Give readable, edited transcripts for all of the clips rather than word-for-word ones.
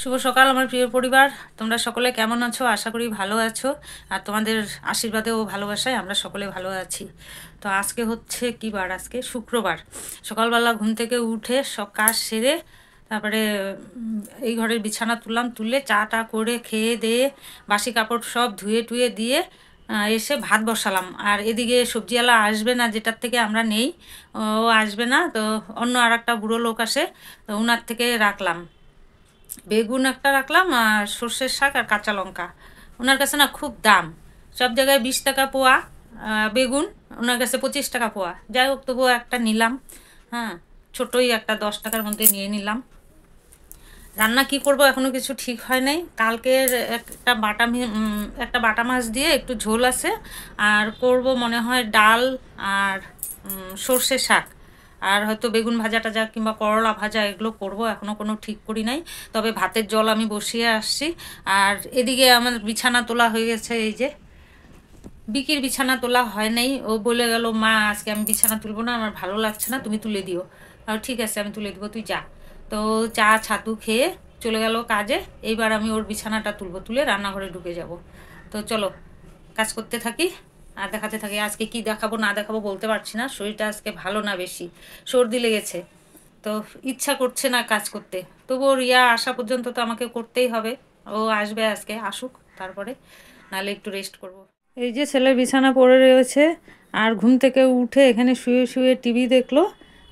শুভ সকাল আমার প্রিয় পরিবার, তোমরা সকলে কেমন আছো? আশা করি ভালো আছো। আর তোমাদের আশীর্বাদে ও ভালোবাসায় আমরা সকলে ভালো আছি। তো আজকে হচ্ছে কি বার? আজকে শুক্রবার। সকালবেলা ঘুম থেকে উঠে সব কাজ সেরে তারপরে এই ঘরের বিছানা তুললাম, তুলে চা টা করে খেয়ে দিয়ে বাসি কাপড় সব ধুয়ে টুয়ে দিয়ে এসে ভাত বসালাম। আর এদিকে সবজিওয়ালা আসবে না, যেটার থেকে আমরা নেই, ও আসবে না। তো অন্য আর একটা বুড়ো লোক আসে, তো ওনার থেকে রাখলাম বেগুন একটা, রাখলাম আর সর্ষের শাক আর কাঁচা লঙ্কা। ওনার কাছে না খুব দাম, সব জায়গায় 20 টাকা পোয়া বেগুন, ওনার কাছে 25 টাকা পোয়া। যাই হোক, তবুও একটা নিলাম। হ্যাঁ, ছোটোই একটা 10 টাকার মধ্যে নিয়ে নিলাম। রান্না কি করব এখনও কিছু ঠিক হয় নাই। কালকের একটা বাটা মাছ দিয়ে একটু ঝোল আছে, আর করব মনে হয় ডাল আর সর্ষে শাক, আর হয়তো বেগুন ভাজা টাজা কিংবা করলা ভাজা এগুলো করব, এখনও কোনো ঠিক করি নাই। তবে ভাতের জল আমি বসিয়ে আসছি। আর এদিকে আমার বিছানা তোলা হয়ে গেছে। এই যে বিকির বিছানা তোলা হয় নাই, ও বলে গেল মা আজকে আমি বিছানা তুলবো না, আমার ভালো লাগছে না, তুমি তুলে দিও। আর ঠিক আছে আমি তুলে দিব, তুই যা। তো চা ছাতু খেয়ে চলে গেল কাজে। এইবার আমি ওর বিছানাটা তুলবো, তুলে রান্নাঘরে ঢুকে যাব। তো চলো কাজ করতে থাকি আর দেখাতে থাকি। আজকে কি দেখাবো না দেখাবো বলতে পারছি না, শরীরটা আজকে ভালো না, বেশি সর্দি লেগেছে। তো ইচ্ছা করছে না কাজ করতে, তবুও রিয়া আসা পর্যন্ত তো আমাকে করতেই হবে। ও আসবে, আজকে আসুক তারপরে, নাহলে একটু রেস্ট করব। এই যে ছেলের বিছানা পড়ে রয়েছে, আর ঘুম থেকে উঠে এখানে শুয়ে শুয়ে টিভি দেখলো।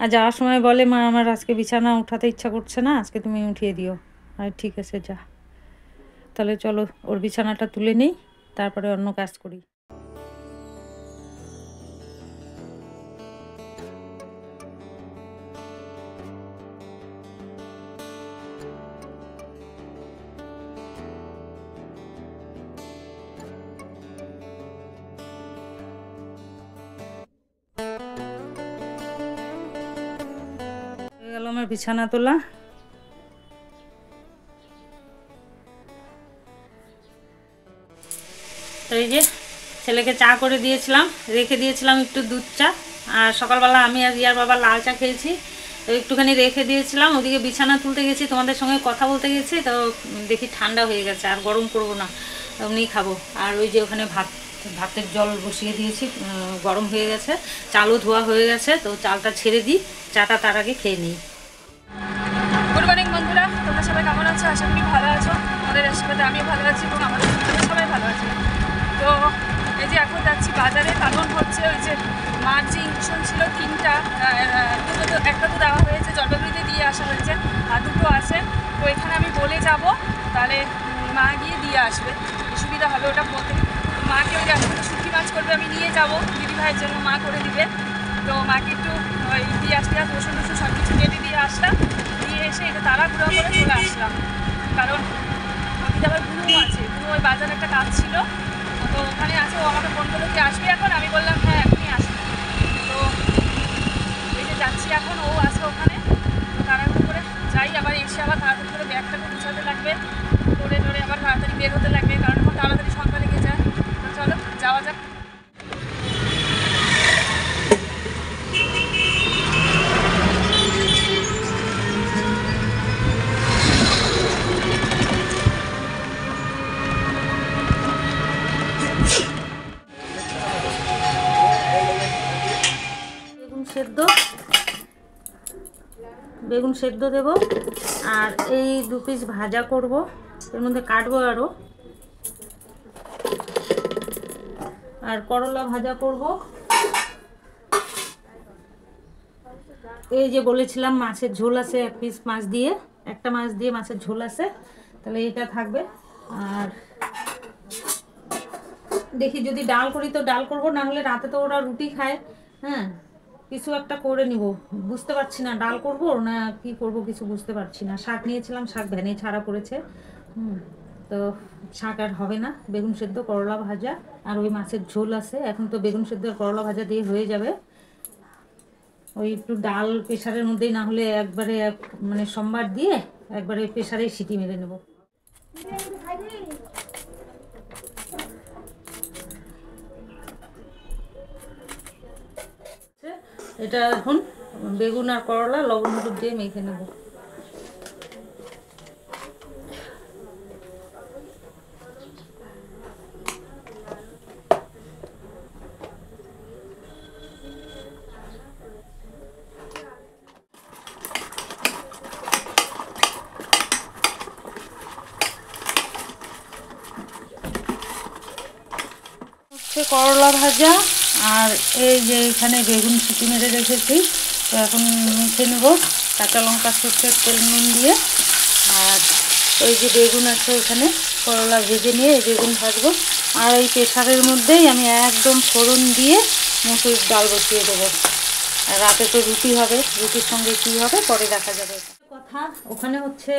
আর যাওয়ার সময় বলে মা আমার আজকে বিছানা উঠাতে ইচ্ছা করছে না, আজকে তুমি উঠিয়ে দিও। আর ঠিক আছে যা, তাহলে চলো ওর বিছানাটা তুলে নিই, তারপরে অন্য কাজ করি। হয়ে গেল আমার বিছানা তোলা। তো এই যে ছেলেকে চা করে দিয়েছিলাম, রেখে দিয়েছিলাম একটু দুধ চা। আর সকালবেলা আমি আর রিয়ার বাবা লাল চা খেয়েছি, তো একটুখানি রেখে দিয়েছিলাম। ওদিকে বিছানা তুলতে গেছি, তোমাদের সঙ্গে কথা বলতে গেছি, তো দেখি ঠান্ডা হয়ে গেছে, আর গরম করবো না, এমনি খাবো। আর ওই যে ওখানে ভাতের জল বসিয়ে দিয়েছি, গরম হয়ে গেছে, চালও ধোয়া হয়ে গেছে। তো চালটা ছেড়ে দিই, চাটা তার আগে খেয়ে নিই। গুড মর্নিং বন্ধুরা, তোমরা সবাই কেমন আছো? আশা করি ভালো আছো। আমাদের আশীর্বাদে আমিও ভালো আছি এবং আমাদের সবাই ভালো আছে। তো এই যে এখন যাচ্ছি বাজারে, কারণ হচ্ছে ওই যে মার যে ইঞ্জেকশন ছিল 3টা, একটা তো দেওয়া হয়েছে, জলপাইগুড়িতে দিয়ে আসা হয়েছে, আর 2টো আছে। তো এখানে আমি বলে যাব, তাহলে মা গিয়ে দিয়ে আসবে, সুবিধা হবে ওটা বলতে। মাকে ওই আজকে শুটকি মাছ করবে, আমি নিয়ে যাবো দিদি ভাইয়ের জন্য, মা করে দিবে। তো মাকে একটু ওই দিয়ে আসতে রসুন টসুন সব কিছু কেটে দিয়ে আসলাম, দিয়ে এসে এটা তাড়াহুড়ো করে চলে আসলাম, কারণ ওদিকে আবার বুনু আছে, বুনু ওই বাজারে একটা কাজ ছিল, তো ওখানে আছে। ও আমাকে ফোন করলো যে আসবি এখন, আমি বললাম হ্যাঁ এখনই আসবি। তো এই যে যাচ্ছি এখন, ও আছে ওখানে, তো তাড়াহুড়ো করে যাই, আবার এসে আবার তাড়াতাড়ি করে ব্যাগটাকে গুছাতে লাগবে, করে টরে আবার তাড়াতাড়ি বের হতে লাগবে, কারণ এখন তাড়াতাড়ি সন্ধ্যা লেগে যায়। তো চলো যাওয়া যাক। বেগুন সেদ্ধ দেব, আর এই 2 পিস ভাজা করব, এর মধ্যে কাটবো আরও, আর করলা ভাজা করব। এই যে বলেছিলাম মাছের ঝোল আছে, 1 পিস মাছ দিয়ে, একটা মাছ দিয়ে মাছের ঝোল আছে, তাহলে এটা থাকবে। আর দেখি যদি ডাল করি তো ডাল করব, না হলে রাতে তো ওরা রুটি খায়। হ্যাঁ, কিছু একটা করে নিব, বুঝতে পারছি না ডাল করব না কি করব, কিছু বুঝতে পারছি না। শাক নিয়েছিলাম, শাক ভ্যানে ছাড়া পড়েছে। তো শাক আর হবে না, বেগুন সেদ্ধ করলা ভাজা আর ওই মাছের ঝোল আছে। এখন তো বেগুন সেদ্ধ আর করলা ভাজা দিয়ে হয়ে যাবে। ওই একটু ডাল প্রেশারের মধ্যেই, না হলে একবারে মানে সোমবার দিয়ে একবারে প্রেশারেই সিটি মেরে নেব। এটা এখন বেগুন আর করলা লবণ হলুদ দিয়ে মেখে নেব। হচ্ছে করলা ভাজা, আর এই যে এখানে বেগুন সিটি মেরে রেখেছি। তো এখন মেখে নেব কাঁচা লঙ্কা সর্ষের তেল নুন দিয়ে। আর ওই যে বেগুন আছে এখানে, করলা ভেজে নিয়ে এই বেগুন ভাজবো। আর এই প্রেসারের মধ্যেই আমি একদম ফোড়ন দিয়ে মুসুরির ডাল বসিয়ে দেবো। আর রাতে তো রুটি হবে, রুটির সঙ্গে কী হবে পরে দেখা যাবে। কথা ওখানে হচ্ছে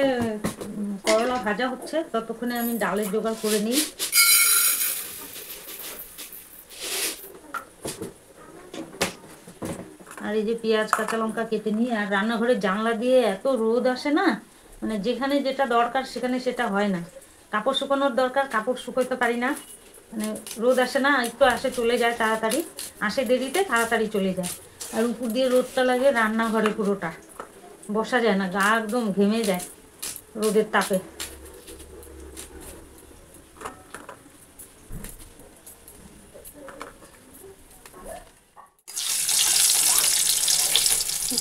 করলা ভাজা হচ্ছে, ততক্ষণে আমি ডালের জোগাড় করে নিই। আর এই যে পেঁয়াজ কাঁচা লঙ্কা কেটে নিই। আর রান্নাঘরের জানলা দিয়ে এত রোদ আসে না, মানে যেখানে যেটা দরকার সেখানে সেটা হয় না। কাপড় শুকানোর দরকার, কাপড় শুকোতে পারি না, মানে রোদ আসে না, একটু আসে চলে যায় তাড়াতাড়ি, আসে দেরিতে তাড়াতাড়ি চলে যায়। আর উপর দিয়ে রোদটা লাগে রান্নাঘরে, পুরোটা বসা যায় না, গা একদম ঘেমে যায় রোদের তাপে।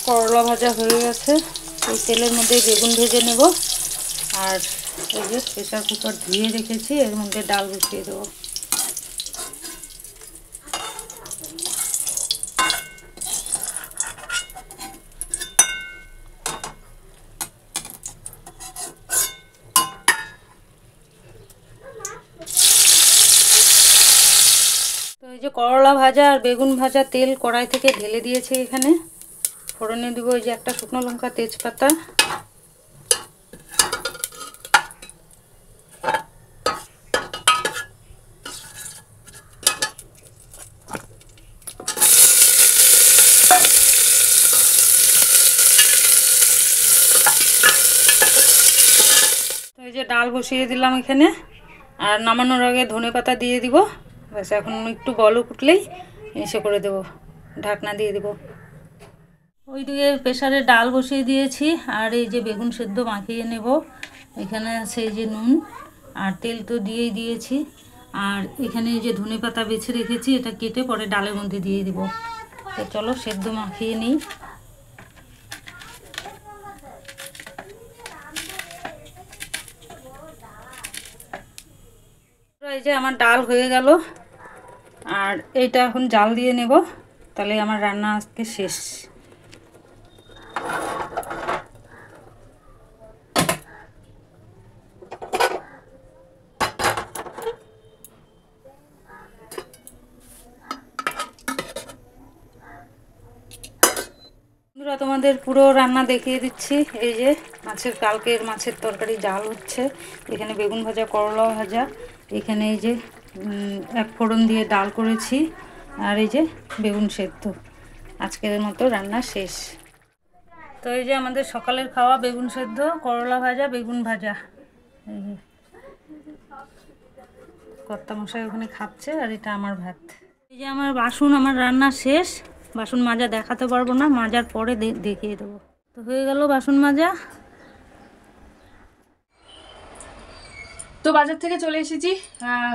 করলা ভাজা হয়ে গেছে, এই তেলের মধ্যে বেগুন ভেজে নেব। আর এই যে প্রেসার কুকার ধুয়ে রেখেছি, এর মধ্যে ডাল বসিয়ে দেবো। তো এই যে করলা ভাজা আর বেগুন ভাজা তেল কড়াই থেকে ঢেলে দিয়েছি এখানে। ফোড়নে দিব ওই যে একটা শুকনো লঙ্কা, তেজপাতা, তো এই যে ডাল বসিয়ে দিলাম এখানে। আর নামানোর আগে ধনেপাতা দিয়ে দিব। ব্যাস এখন একটু বলক উঠলেই এসে করে দেব, ঢাকনা দিয়ে দেব। ওই দিকে প্রেসারে ডাল বসিয়ে দিয়েছি। আর এই যে বেগুন সেদ্ধ মাখিয়ে নেব। এখানে আছে এই যে নুন, আর তেল তো দিয়েই দিয়েছি। আর এখানে এই যে ধনেপাতা বেছে রেখেছি, এটা কেটে পরে ডালের মধ্যে দিয়ে দিব। তো চলো সেদ্ধ মাখিয়ে নিই। এই যে আমার ডাল হয়ে গেল, আর এইটা এখন জাল দিয়ে নেব, তাহলে আমার রান্না আজকে শেষ। বন্ধুরা তোমাদের পুরো রান্না দেখিয়ে দিচ্ছি। এই যে কালকের মাছের তরকারি জাল হচ্ছে, এখানে বেগুন ভাজা, করলা ভাজা, এখানে এই যে এক ফোড়ন দিয়ে ডাল করেছি, আর এই যে বেগুন সেদ্ধ। আজকের মতো রান্না শেষ। তো এই যে আমাদের সকালের খাওয়া, বেগুন সেদ্ধ, করলা ভাজা, বেগুন ভাজা। এই যে কর্তামশাই ওখানে খাচ্ছে, আর এটা আমার ভাত। এই যে আমার বাসন, আমার রান্না শেষ। বাসন মাজা দেখাতে পারবো না, মাজার পরে দেখিয়ে দেবো। তো হয়ে গেল বাসন মাজা। তো বাজার থেকে চলে এসেছি,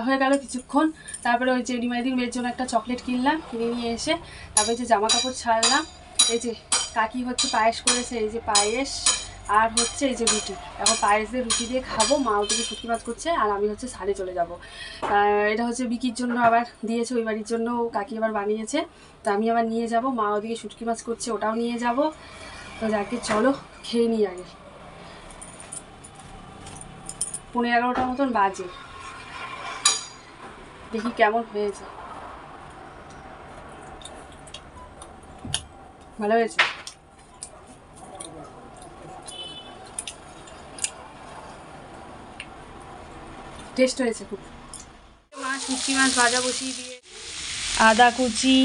হয়ে গেল কিছুক্ষণ। তারপরে ওই যে রিমাইদিন মেয়ের জন্য একটা চকলেট কিনলাম, কিনে নিয়ে এসে তারপরে যে জামা কাপড় ছাড়লাম। এই যে কাকি হচ্ছে পায়েস করেছে, এই যে পায়েস, আর হচ্ছে এই যে রুটি। এখন পায়েস দিয়ে রুটি দিয়ে খাবো, মা ওদিকে শুটকি মাছ করছে, আর আমি হচ্ছে সারে চলে যাব। এটা হচ্ছে বিকির জন্য আবার দিয়েছে, ওই বাড়ির জন্য কাকি আবার বানিয়েছে, তো আমি আবার নিয়ে যাব। মা ওদিকে শুটকি মাছ করছে, ওটাও নিয়ে যাব। তো যাকে চলো খেয়ে নিই আগে। 11:30 মতন বাজে, দেখি কেমন হয়েছে। ভালো হয়েছে। টেস্ট হয়েছে খুব। মাছ, শুটকি মাছ ভাজা বসিয়ে দিয়ে আদা কুচি,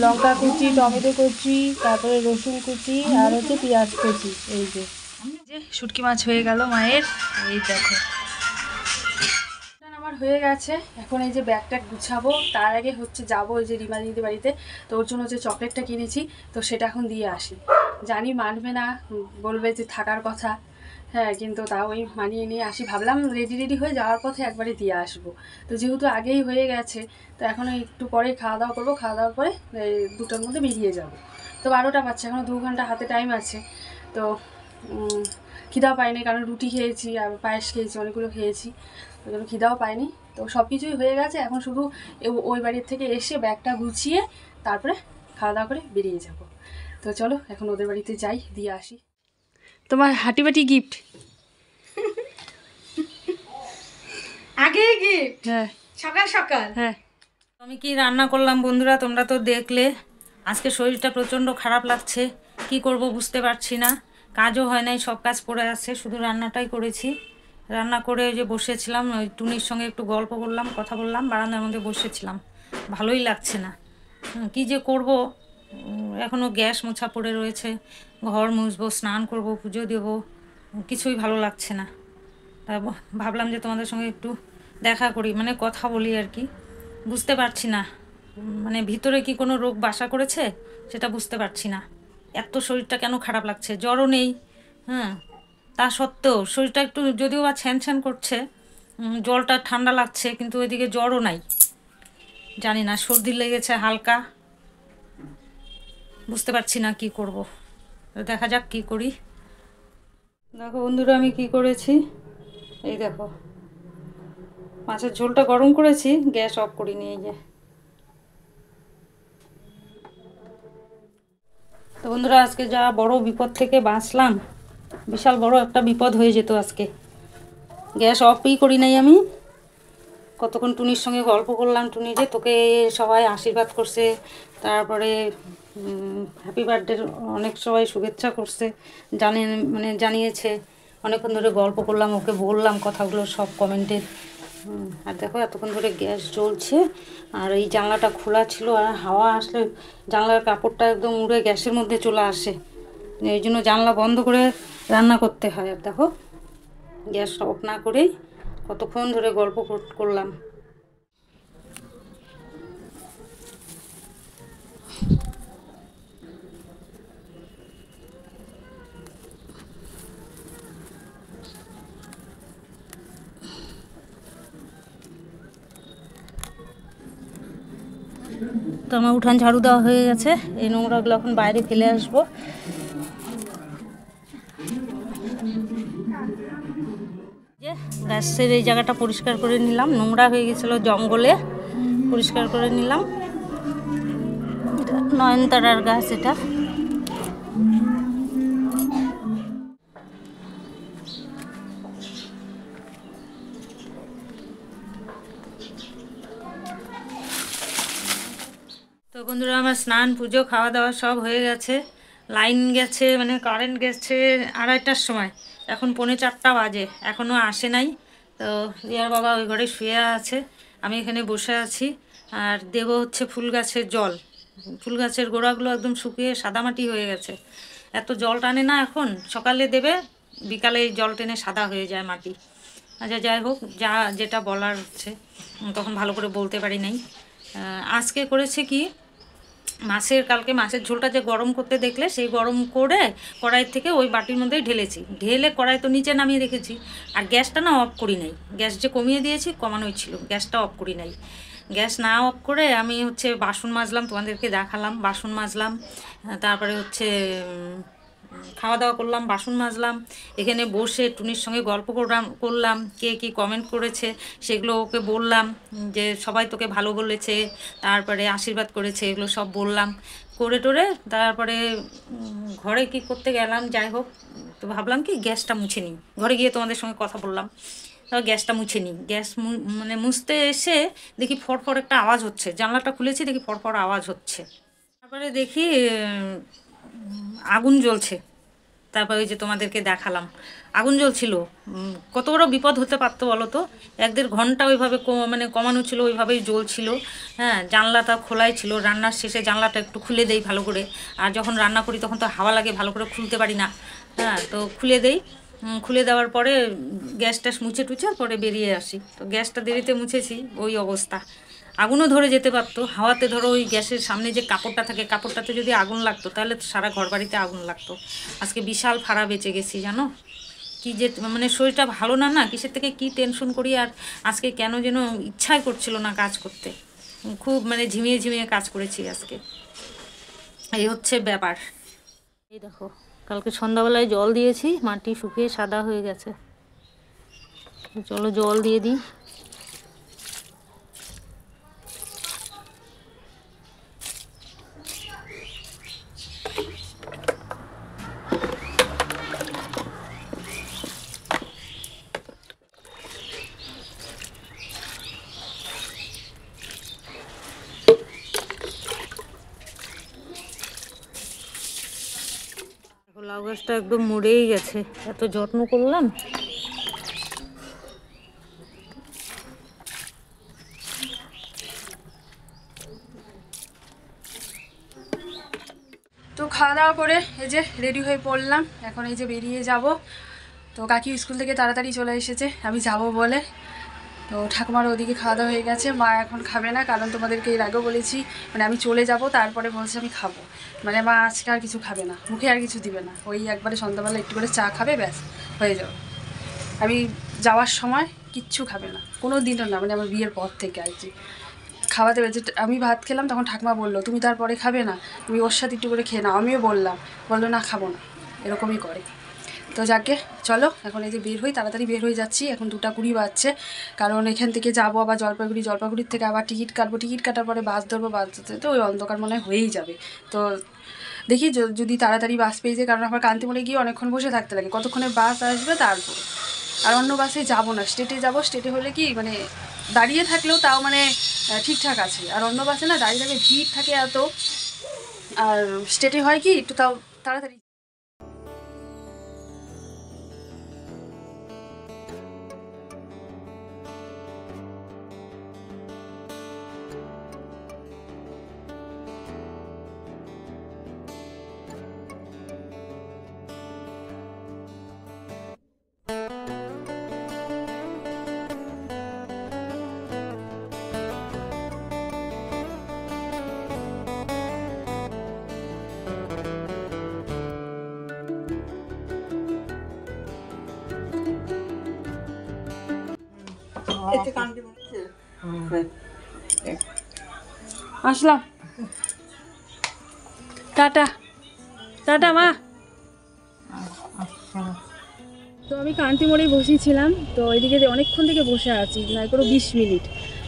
লঙ্কা কুচি, টমেটো কুচি, তারপরে রসুন কুচি, আর হচ্ছে পেঁয়াজ কুচি। এই যে শুটকি মাছ হয়ে গেল মায়ের, এই দেখো আমার হয়ে গেছে। এখন এই যে ব্যাগটা গুছাবো, তার আগে হচ্ছে যাবো ওই যে রিমা দিদির বাড়িতে। তো ওর জন্য যে চকলেটটা কিনেছি, তো সেটা এখন দিয়ে আসি। জানি মানবে না, বলবে যে থাকার কথা, হ্যাঁ, কিন্তু তাও ওই মানিয়ে নিয়ে আসি। ভাবলাম রেডি হয়ে যাওয়ার পথে একবারে দিয়ে আসবো। তো যেহেতু আগেই হয়ে গেছে, তো এখন একটু পরে খাওয়া দাওয়া করবো, খাওয়া দাওয়ার পরে 2টার মধ্যে বেরিয়ে যাব। তো 12টা বাজছে, এখনও 2 ঘন্টা হাতে টাইম আছে। তো খিদাও পাইনি, কারণ রুটি খেয়েছি আর পায়েস খেয়েছি, অনেকগুলো খেয়েছি, ওই জন্য খিদাও পাইনি। তো সব কিছুই হয়ে গেছে, এখন শুধু ওই বাড়ির থেকে এসে ব্যাগটা গুছিয়ে তারপরে খাওয়া দাওয়া করে বেরিয়ে যাব। তো চলো এখন ওদের বাড়িতে যাই, দিয়ে আসি। তোমার হাঁটিবাটি গিফট আগে গিফট, হ্যাঁ সকাল সকাল। হ্যাঁ। আমি কি রান্না করলাম বন্ধুরা, তোমরা তো দেখলে। আজকে শরীরটা প্রচণ্ড খারাপ লাগছে, কি করব বুঝতে পারছি না। কাজও হয় নাই, সব কাজ পড়ে আছে, শুধু রান্নাটাই করেছি। রান্না করে ওই যে বসেছিলাম, ওই টুনির সঙ্গে একটু গল্প করলাম, কথা বললাম, বারান্দার মধ্যে বসেছিলাম। ভালোই লাগছে না, কি যে করব। এখনও গ্যাস মোছা পড়ে রয়েছে, ঘর মুছবো, স্নান করব, পুজো দেবো, কিছুই ভালো লাগছে না। তা ভাবলাম যে তোমাদের সঙ্গে একটু দেখা করি, মানে কথা বলি আর কি। বুঝতে পারছি না, মানে ভিতরে কি কোনো রোগ বাসা করেছে সেটা বুঝতে পারছি না। এত শরীরটা কেন খারাপ লাগছে, জ্বরও নেই, হ্যাঁ, তা সত্ত্বেও শরীরটা একটু যদিও বা ছ্যান ছ্যান করছে, জলটা ঠান্ডা লাগছে, কিন্তু ওইদিকে জ্বরও নাই। জানি না, সর্দি লেগেছে হালকা, বুঝতে পারছি না কি করব। দেখা যাক কি করি। দেখো বন্ধুরা আমি কি করেছি, এই দেখো মাছের ঝোলটা গরম করেছি, গ্যাস অফ করিনি। এই যে তো বন্ধুরা, আজকে যা বড় বিপদ থেকে বাঁচলাম, বিশাল বড় একটা বিপদ হয়ে যেত আজকে। গ্যাস অফই করি নাই আমি, কতক্ষণ টুনির সঙ্গে গল্প করলাম। টুনি যে তোকে সবাই আশীর্বাদ করছে, তারপরে হ্যাপি বার্থডের অনেক সবাই শুভেচ্ছা করছে, জানিয়েছে। অনেকক্ষণ ধরে গল্প করলাম, ওকে বললাম কথাগুলো সব কমেন্টে। আর দেখো এতক্ষণ ধরে গ্যাস জ্বলছে, আর এই জানলাটা খোলা ছিল, আর হাওয়া আসলে জানলার কাপড়টা একদম উড়ে গ্যাসের মধ্যে চলে আসে, এই জন্য জানলা বন্ধ করে রান্না করতে হয়। আর দেখো গ্যাস অফ না করেই কতক্ষণ ধরে গল্প করলাম। তো আমার উঠান ঝাড়ু দেওয়া হয়ে গেছে, এই নোংরাগুলো এখন বাইরে ফেলে আসবো। যে গ্যাসের এই জায়গাটা পরিষ্কার করে নিলাম, নোংরা হয়ে গেছিলো জঙ্গলে, পরিষ্কার করে নিলাম। এটা নয়নতারার গাছ, এটা তো বন্ধুরা আমার স্নান পুজো খাওয়া দাওয়া সব হয়ে গেছে। লাইন গেছে, মানে কারেন্ট গেছে 2:30টার সময়, এখন 3:45 বাজে, এখনও আসে নাই। তো রিয়ার বাবা ওই ঘরে শুয়ে আছে, আমি এখানে বসে আছি। আর দেব হচ্ছে ফুল গাছের জল, ফুল গাছের গোড়াগুলো একদম শুকিয়ে সাদামাটি হয়ে গেছে, এত জল টানে না এখন। সকালে দেবে, বিকালে জল টেনে সাদা হয়ে যায় মাটি। আচ্ছা যাই হোক, যেটা বলার হচ্ছে, তখন ভালো করে বলতে পারি নাই। আজকে করেছে কি, কালকে মাছের ঝোলটা যে গরম করতে দেখলে, সেই গরম করে কড়াইয়ের থেকে ওই বাটির মধ্যেই ঢেলেছি, ঢেলে কড়াই তো নিচে নামিয়ে রেখেছি। আর গ্যাসটা না অফ করি নাই, গ্যাস যে কমিয়ে দিয়েছি, কমানোই ছিল, গ্যাসটা অফ করি নাই। গ্যাস না অফ করে আমি হচ্ছে বাসন মাজলাম, তোমাদেরকে দেখালাম, বাসন মাজলাম। তারপরে হচ্ছে খাওয়া দাওয়া করলাম, বাসন মাজলাম, এখানে বসে টুনির সঙ্গে গল্প করলাম, কে কি কমেন্ট করেছে সেগুলো ওকে বললাম, যে সবাই তোকে ভালো বলেছে, তারপরে আশীর্বাদ করেছে, এগুলো সব বললাম করে টোরে। তারপরে ঘরে কি করতে গেলাম, যাই হোক, তো ভাবলাম কি গ্যাসটা মুছে নিই, ঘরে গিয়ে তোমাদের সঙ্গে কথা বললাম, তারপর গ্যাসটা মুছে নিই। গ্যাস মানে মুছতে এসে দেখি ফড়ফড় একটা আওয়াজ হচ্ছে, জানলাটা খুলেছি, দেখি ফড়ফড় আওয়াজ হচ্ছে। তারপরে দেখি আগুন জ্বলছে। তারপরে ওই যে তোমাদেরকে দেখালাম, আগুন জ্বলছিল। কত বড় বিপদ হতে পারতো বলো তো। 1-1.5 ঘন্টা ওইভাবে মানে কমানো ছিল, ওইভাবেই জ্বলছিল। হ্যাঁ, জানলাটা খোলাই ছিল, রান্নার শেষে জানলাটা একটু খুলে দেই ভালো করে, আর যখন রান্না করি তখন তো হাওয়া লাগে, ভালো করে খুলতে পারি না। হ্যাঁ, তো খুলে দেই, খুলে দেওয়ার পরে গ্যাস ট্যাস মুছে টুছে পরে বেরিয়ে আসি। তো গ্যাসটা দেরিতে মুছেছি, ওই অবস্থা। আগুনও ধরে যেতে পারতো, হাওয়াতে ধরো ওই গ্যাসের সামনে যে কাপড়টা থাকে, কাপড়টাতে যদি আগুন লাগতো তাহলে তো সারা ঘর বাড়িতে আগুন লাগতো। আজকে বিশাল ফাড়া বেঁচে গেছি জানো, কি যে মানে শরীরটা ভালো না, কিসের থেকে কি টেনশন করি। আর আজকে কেন যেন ইচ্ছাই করছিল না কাজ করতে, খুব মানে ঝিমিয়ে ঝিমিয়ে কাজ করেছি আজকে, এই হচ্ছে ব্যাপার। এই দেখো কালকে সন্ধ্যাবেলায় জল দিয়েছি, মাটি শুকিয়ে সাদা হয়ে গেছে। চলো জল দিয়ে দিই। লাউ গাছটা একদম মরেই গেছে, এত যত্ন করলাম। তো খাওয়া দাওয়া করে এই যে রেডি হয়ে পড়লাম, এখন এই যে বেরিয়ে যাব। তো কাকি স্কুল থেকে তাড়াতাড়ি চলে এসেছে আমি যাব বলে। তো ঠাকুমার ওদিকে খাওয়া দাওয়া হয়ে গেছে, মা এখন খাবে না, কারণ তোমাদেরকে এর আগেও বলেছি মানে আমি চলে যাব তারপরে বলছে আমি খাবো। মানে মা আজকে আর কিছু খাবে না, মুখে আর কিছু দিবে না, ওই একবারে সন্ধ্যাবেলা একটু করে চা খাবে, ব্যাস হয়ে যাবে। আমি যাওয়ার সময় কিচ্ছু খাবে না, কোনো দিনও না, মানে আমার বিয়ের পর থেকে আর কি খাওয়াতে পেরেছে। আমি ভাত খেলাম তখন ঠাকুমা বললো তুমি তারপরে খাবে না, তুমি ওর সাথে একটু করে খেয়ে নাও। আমিও বললাম, বললো না খাবো না, এরকমই করে। তো যাকে চলো এখন এই যে বের হই, তাড়াতাড়ি বের হয়ে যাচ্ছি, এখন 2:20 বাজছে। কারণ এখান থেকে যাবো আবার জলপাইগুড়ি, জলপাইগুড়ির থেকে আবার টিকিট কাটবো, টিকিট কাটার পরে বাস ধরবো, বাস ধরতে তো ওই অন্ধকার মনে হয় হয়েই যাবে। তো দেখি যদি তাড়াতাড়ি বাস পেয়ে যায়, কারণ আমার কান্তিমোড়ে গিয়ে অনেকক্ষণ বসে থাকতে লাগে, কতক্ষণে বাস আসবে তারপর। আর অন্য বাসে যাবো না, স্টেটে যাবো। স্টেটে হলে কি মানে দাঁড়িয়ে থাকলেও তাও মানে ঠিকঠাক আছে, আর অন্য বাসে না দাঁড়িয়ে থাকে, ভিড় থাকে এত। আর স্টেটে হয় কি একটু তাও তাড়াতাড়ি। আসলাম, টাটা টাটা মা। তো আমি কান্তিমোড়েই বসেছিলাম, তো এদিকে অনেকক্ষণ থেকে বসে আছি, নয় করে 20 মিনিট।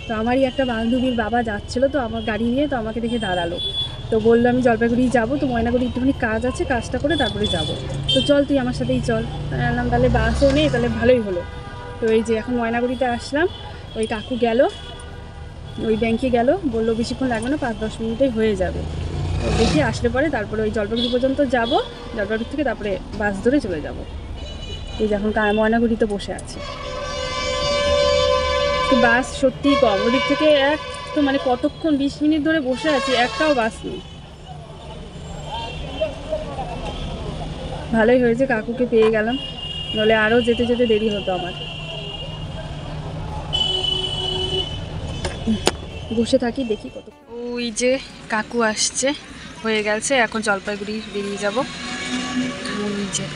তো আমারই একটা বান্ধবীর বাবা যাচ্ছিলো, তো আমার গাড়ি নিয়ে, তো আমাকে দেখে দাঁড়ালো, তো বললো আমি জলপাইগুড়ি যাবো, তো ময়নাগুড়ি একটুখানি কাজ আছে, কাজটা করে তারপরে যাব। তো চল তুই আমার সাথেই চল। বললাম তাহলে বাসও নেই, তাহলে ভালোই হলো। তো এই যে এখন ময়নাগুড়িতে আসলাম, ওই কাকু গেল, ওই ব্যাংকে গেল, বললো বেশিক্ষণ লাগবে না, 5-10 মিনিটেই হয়ে যাবে। তো দেখি আসলে পরে তারপরে ওই জলপাইগুড়ি পর্যন্ত যাব, জলপাইগুড়ি থেকে তারপরে বাস ধরে চলে যাব। এই যে এখন ময়নাগুড়িতে বসে আছি, তো বাস সত্যিই কম, ওদিক থেকে এক তো মানে কতক্ষণ 20 মিনিট ধরে বসে আছি, একটাও বাস নেই। ভালোই হয়েছে কাকুকে পেয়ে গেলাম, নইলে আরও যেতে যেতে দেরি হতো আমার। বসে থাকি, দেখি কত। ওই যে কাকু আসছে, হয়ে গেছে, এখন জলপাইগুড়ি বেরিয়ে যাব। ওই যে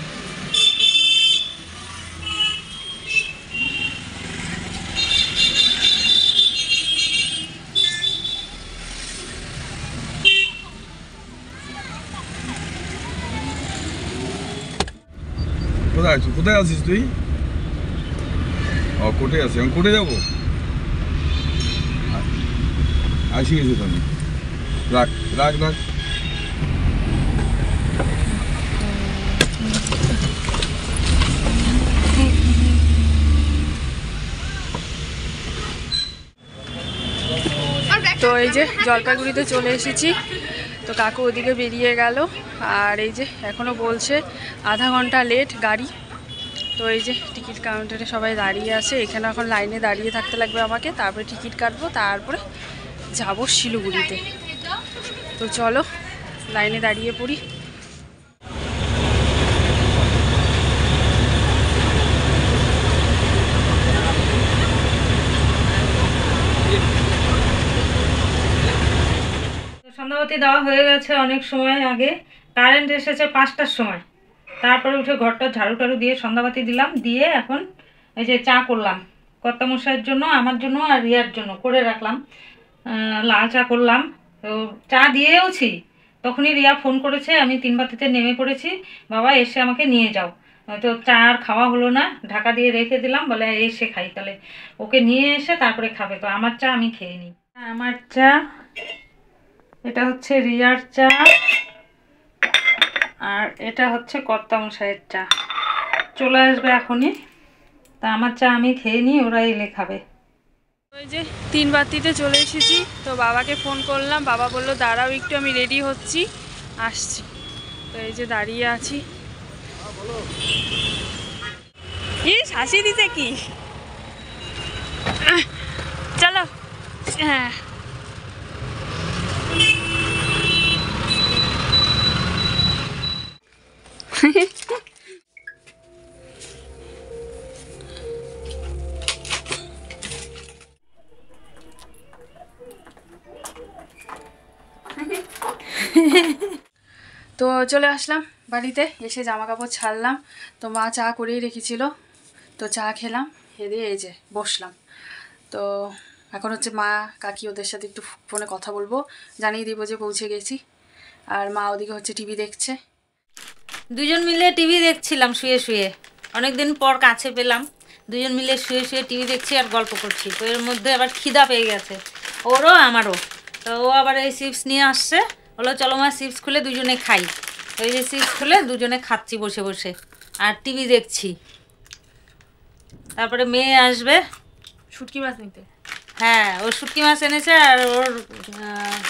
কোথায় আছিস, কোথায় আছিস তুই? ও কোর্টে আছি, আমি কোর্টে যাবো, আসি গেছি তো আমি। রাখ রাখ রাখ। তো এই যে জলপাইগুড়িতে চলে এসেছি, তো কাকু ওদিকে বেরিয়ে গেল, আর এই যে এখনও বলছে আধা ঘন্টা লেট গাড়ি। তো এই যে টিকিট কাউন্টারে সবাই দাঁড়িয়ে আছে, এখানে এখন লাইনে দাঁড়িয়ে থাকতে লাগবে আমাকে, তারপরে টিকিট কাটবো, তারপরে যাব শিলিগুড়িতে। তো চলো লাইনে দাঁড়িয়ে পড়ি। সন্ধ্যাবাতি দেওয়া হয়ে গেছে অনেক সময় আগে, কারেন্ট এসেছে 5টার সময়, তারপরে উঠে ঘরটা ঝাড়ু টাড়ু দিয়ে সন্ধ্যাবাতি দিলাম, দিয়ে এখন এই যে চা করলাম কর্তামশাইয়ের জন্য, আমার জন্য আর রিয়ার জন্য করে রাখলাম। লাল চা করলাম, তো চা দিয়েওছি, তখনই রিয়া ফোন করেছে, আমি 3 বাতিতে নেমে পড়েছি, বাবা এসে আমাকে নিয়ে যাও। তো চা আর খাওয়া হলো না, ঢাকা দিয়ে রেখে দিলাম, বলে এসে খাই। তাহলে ওকে নিয়ে এসে তারপরে খাবে। তো আমার চা আমি খেয়ে নিই। আমার চা, এটা হচ্ছে রিয়ার চা, আর এটা হচ্ছে কর্তামশাইয়ের চা। চলে আসবে এখনই। তা আমার চা আমি খেয়ে নিই, ওরা এলে খাবে। ওই যে 3 বাতিতে চলে এসেছি, তো বাবাকে ফোন করলাম, বাবা বললো দাঁড়াও একটু, আমি রেডি হচ্ছি, আসছি। তো এই যে দাঁড়িয়ে আছি। ইস হাসি দিতে কি, চলো। হ্যাঁ তো চলে আসলাম বাড়িতে, এসে জামা কাপড় ছাড়লাম। তো মা চা করেই রেখেছিল, তো চা খেলাম, খেয়ে এই যে বসলাম। তো এখন হচ্ছে মা কাকি ওদের সাথে একটু ফোনে কথা বলবো, জানিয়ে দিব যে পৌঁছে গেছি। আর মা ওদিকে হচ্ছে টিভি দেখছে। দুজন মিলে টিভি দেখছিলাম শুয়ে শুয়ে, অনেকদিন পর কাছে পেলাম। দুজন মিলে শুয়ে শুয়ে টিভি দেখছি আর গল্প করছি। তো এর মধ্যে আবার খিদা পেয়ে গেছে, ওরও আমারও। তো ও আবার এই চিপস নিয়ে আসছে, বললো চলো মা চিপস খুলে দুজনে খাই। ওই যে চিপস খুলে দুজনে খাচ্ছি বসে বসে আর টিভি দেখছি। তারপরে মেয়ে আসবে শুটকি মাছ নিতে। হ্যাঁ, ও শুটকি মাছ এনেছে আর ওর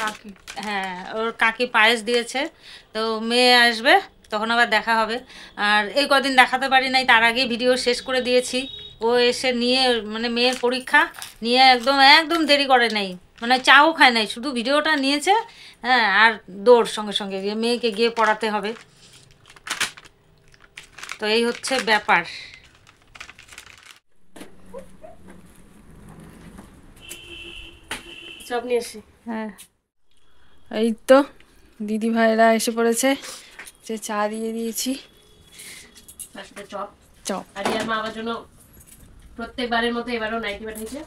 কাকি, হ্যাঁ ওর কাকি পায়েস দিয়েছে। তো মেয়ে আসবে, তখন আবার দেখা হবে। আর এই কদিন দেখাতে পারি নাই, তার আগে ভিডিও শেষ করে দিয়েছি। ও এসে নিয়ে, মানে মেয়ের পরীক্ষা নিয়ে একদম একদম দেরি করে নাই, মানে চাও খায় নাই, শুধু ভিডিওটা নিয়েছে। হ্যাঁ, আর দৌড় সঙ্গে সঙ্গে গিয়ে মেয়েকে গিয়ে পড়াতে হবে। তো এই হচ্ছে ব্যাপার। চপ নিয়ে আসি। হ্যাঁ, এই তো দিদি ভাইরা এসে পড়েছে, যে চা দিয়ে দিয়েছি, চপ চপ। আর রিয়ার মা আমার জন্য প্রত্যেকবারের মতো এবারও নাইটি পাঠিয়েছে।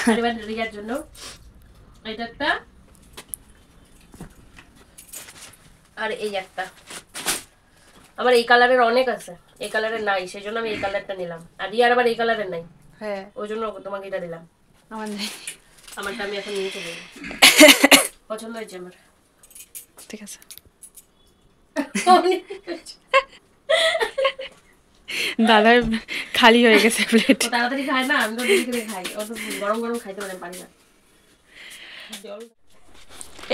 আর এবার রিয়ার জন্য এটা একটা, আর এই একটা। আমার এই কালারের অনেক আছে, এই কালারের নাই, সেই জন্য আমি এই কালারটা নিলাম। আর রিয়ার আবার এই কালারের নাই, হ্যাঁ ওই জন্য তোমাকে এটা দিলাম। আমার নেই। আমারটা আমি এখন নিয়ে চলে যাবো। পছন্দ হয়েছে আমার। ঠিক আছে, দাদার খালি হয়ে গেছে প্লেট। ও তাড়াতাড়ি খায় না, আমি তো দেরি করে খাই, ও তো গরম গরম খাইতে পারি না।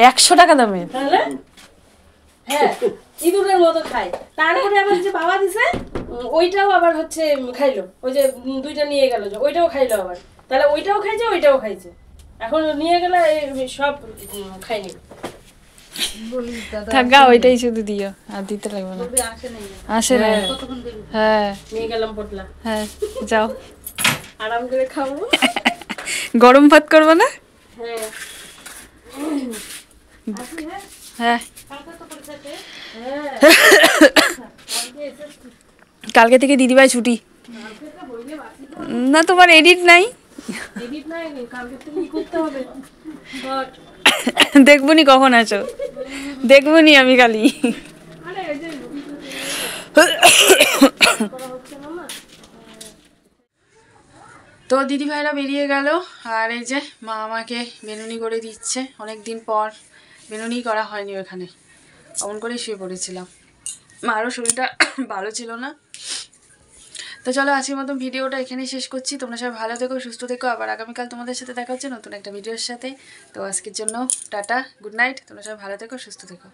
100 টাকা দামের। তাহলে হ্যাঁ ইঁদুরের মতো খায়। তারপরে আবার যে বাবা দিছে ওইটাও আবার হচ্ছে খাইলো, ওই যে দুইটা নিয়ে গেল, ওইটাও খাইলো আবার। তাহলে ওইটাও খাইছে, ওইটাও খাইছে, এখন নিয়ে গেলে সব খাইনি। থাকা ওইটাই শুধু দিও, আর দিতে লাগবে না। আসে না। হ্যাঁ নিয়ে গেলাম পটলা। হ্যাঁ যাও, আরাম করে খাবো। গরম ভাত করবো না? হ্যাঁ হ্যাঁ কালকে থেকে দিদিভাই ছুটি না, তোমার এডিট নাই? এডিট নাই, কালকে থেকে কি করতে হবে? দেখবনি কখন আছো, দেখবনি আমি খালি। তো দিদি ভাইরা বেরিয়ে গেল, আর এই যে মা আমাকে বেনুনি করে দিচ্ছে। অনেক দিন পর বেনুনি করা হয়নি ওখানে, অমন করে শুয়ে পড়েছিলাম, মারও শরীরটা ভালো ছিল না। তো চলো আজকের মতন ভিডিওটা এখানেই শেষ করছি। তোমরা সবাই ভালো থেকো, সুস্থ থেকো। আবার আগামীকাল তোমাদের সাথে দেখা হচ্ছে নতুন একটা ভিডিওর সাথে। তো আজকের জন্য টাটা, গুড নাইট। তোমরা সবাই ভালো থেকো, সুস্থ থেকো।